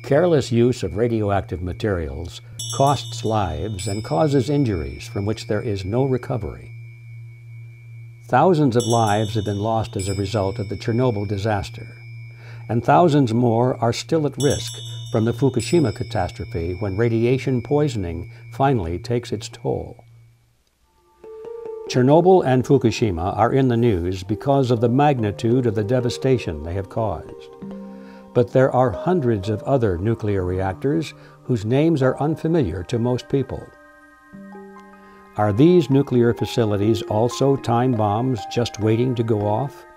Careless use of radioactive materials costs lives and causes injuries from which there is no recovery. Thousands of lives have been lost as a result of the Chernobyl disaster, and thousands more are still at risk from the Fukushima catastrophe when radiation poisoning finally takes its toll. Chernobyl and Fukushima are in the news because of the magnitude of the devastation they have caused. But there are hundreds of other nuclear reactors whose names are unfamiliar to most people. Are these nuclear facilities also time bombs just waiting to go off?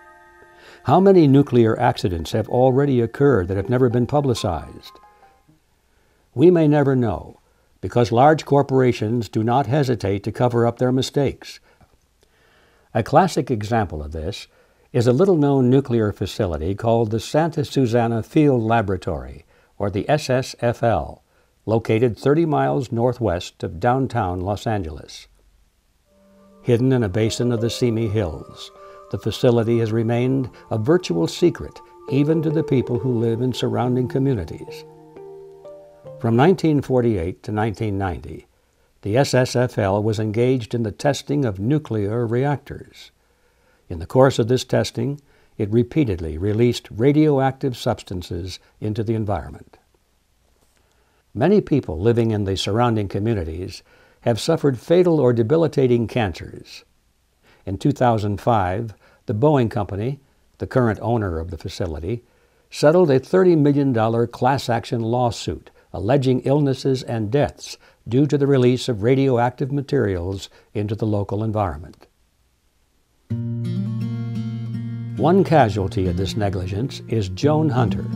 How many nuclear accidents have already occurred that have never been publicized? We may never know, because large corporations do not hesitate to cover up their mistakes. A classic example of this is a little-known nuclear facility called the Santa Susana Field Laboratory, or the SSFL, located 30 miles northwest of downtown Los Angeles. Hidden in a basin of the Simi Hills, the facility has remained a virtual secret even to the people who live in surrounding communities. From 1948 to 1990, the SSFL was engaged in the testing of nuclear reactors. In the course of this testing, it repeatedly released radioactive substances into the environment. Many people living in the surrounding communities have suffered fatal or debilitating cancers. In 2005, the Boeing Company, the current owner of the facility, settled a $30 million class action lawsuit alleging illnesses and deaths due to the release of radioactive materials into the local environment. One casualty of this negligence is Joan Hunter.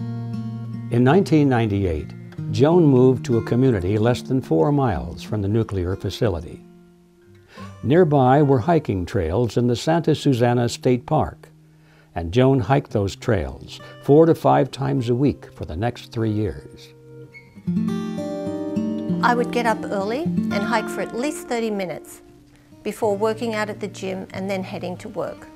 In 1998, Joan moved to a community less than 4 miles from the nuclear facility. Nearby were hiking trails in the Santa Susana State Park, and Joan hiked those trails 4 to 5 times a week for the next 3 years. I would get up early and hike for at least 30 minutes before working out at the gym and then heading to work.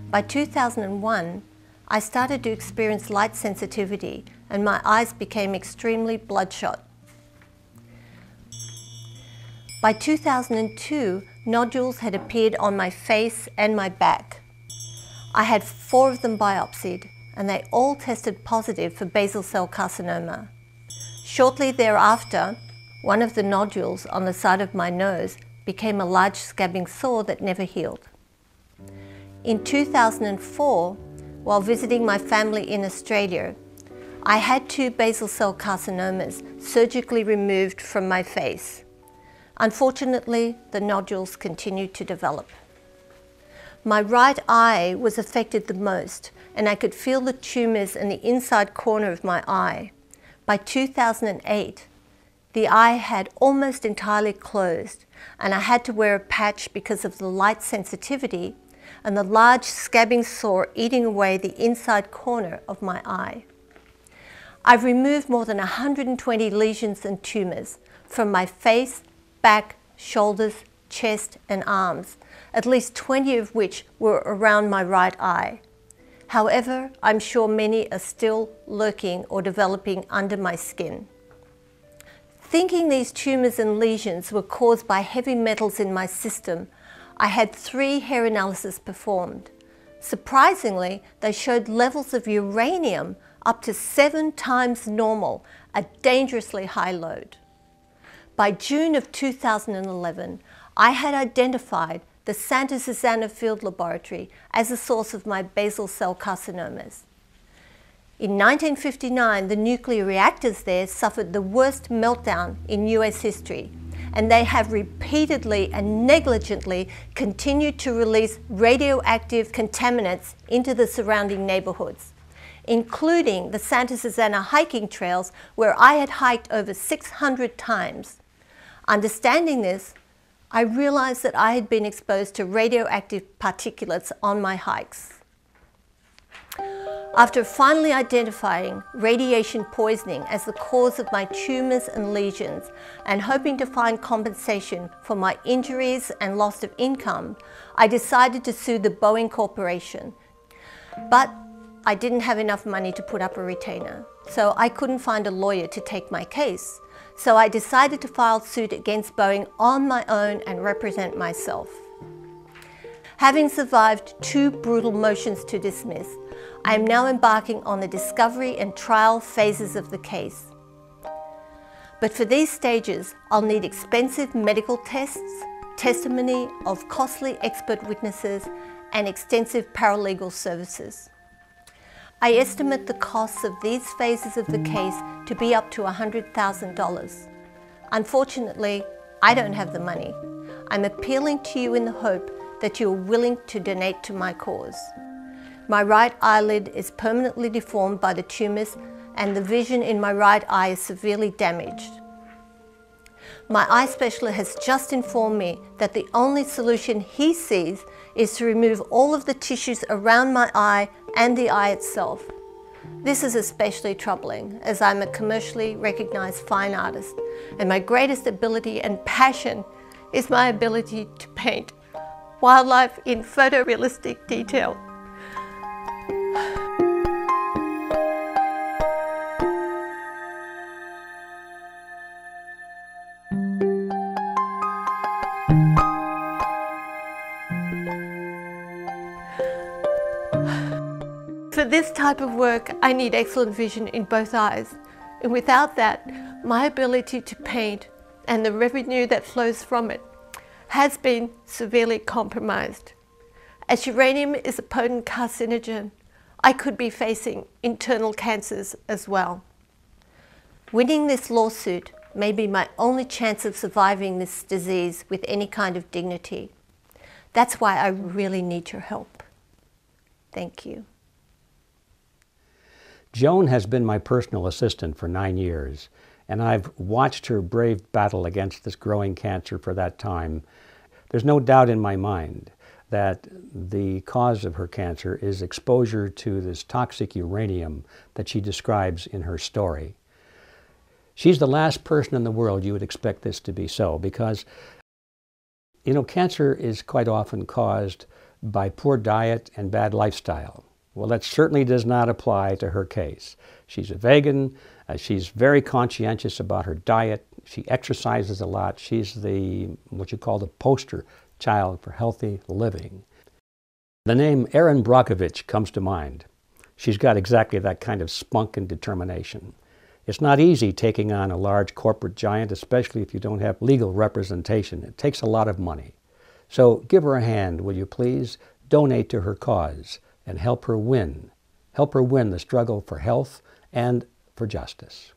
By 2001, I started to experience light sensitivity and my eyes became extremely bloodshot. By 2002, nodules had appeared on my face and my back. I had 4 of them biopsied and they all tested positive for basal cell carcinoma. Shortly thereafter, one of the nodules on the side of my nose became a large scabbing sore that never healed. In 2004, while visiting my family in Australia, I had 2 basal cell carcinomas surgically removed from my face. Unfortunately, the nodules continued to develop. My right eye was affected the most, and I could feel the tumours in the inside corner of my eye. By 2008, the eye had almost entirely closed, and I had to wear a patch because of the light sensitivity and the large scabbing sore eating away the inside corner of my eye. I've removed more than 120 lesions and tumours from my face, back, shoulders, chest and arms, at least 20 of which were around my right eye. However, I'm sure many are still lurking or developing under my skin. Thinking these tumours and lesions were caused by heavy metals in my system, I had 3 hair analyses performed. Surprisingly, they showed levels of uranium up to 7 times normal, a dangerously high load. By June of 2011, I had identified the Santa Susana Field Laboratory as a source of my basal cell carcinomas. In 1959, the nuclear reactors there suffered the worst meltdown in US history, and they have repeatedly and negligently continued to release radioactive contaminants into the surrounding neighborhoods, including the Santa Susana hiking trails where I had hiked over 600 times. Understanding this, I realized that I had been exposed to radioactive particulates on my hikes. After finally identifying radiation poisoning as the cause of my tumours and lesions and hoping to find compensation for my injuries and loss of income, I decided to sue the Boeing Corporation. But I didn't have enough money to put up a retainer, so I couldn't find a lawyer to take my case. So I decided to file suit against Boeing on my own and represent myself. Having survived 2 brutal motions to dismiss, I am now embarking on the discovery and trial phases of the case. But for these stages, I'll need expensive medical tests, testimony of costly expert witnesses, and extensive paralegal services. I estimate the costs of these phases of the case to be up to $100,000. Unfortunately, I don't have the money. I'm appealing to you in the hope that you are willing to donate to my cause. My right eyelid is permanently deformed by the tumors, and the vision in my right eye is severely damaged. My eye specialist has just informed me that the only solution he sees is to remove all of the tissues around my eye and the eye itself. This is especially troubling, as I'm a commercially recognized fine artist, and my greatest ability and passion is my ability to paint wildlife in photorealistic detail. For this type of work, I need excellent vision in both eyes, and without that, my ability to paint and the revenue that flows from it has been severely compromised. As uranium is a potent carcinogen, I could be facing internal cancers as well. Winning this lawsuit may be my only chance of surviving this disease with any kind of dignity. That's why I really need your help. Thank you. Joan has been my personal assistant for 9 years, and I've watched her brave battle against this growing cancer for that time. There's no doubt in my mind that the cause of her cancer is exposure to this toxic uranium that she describes in her story. She's the last person in the world you would expect this to be so, because, you know, cancer is quite often caused by poor diet and bad lifestyle. Well, that certainly does not apply to her case. She's a vegan. She's very conscientious about her diet. She exercises a lot. She's what you call the poster child for healthy living. The name Erin Brockovich comes to mind. She's got exactly that kind of spunk and determination. It's not easy taking on a large corporate giant, especially if you don't have legal representation. It takes a lot of money. So give her a hand, will you please? Donate to her cause and help her win. Help her win the struggle for health and for justice.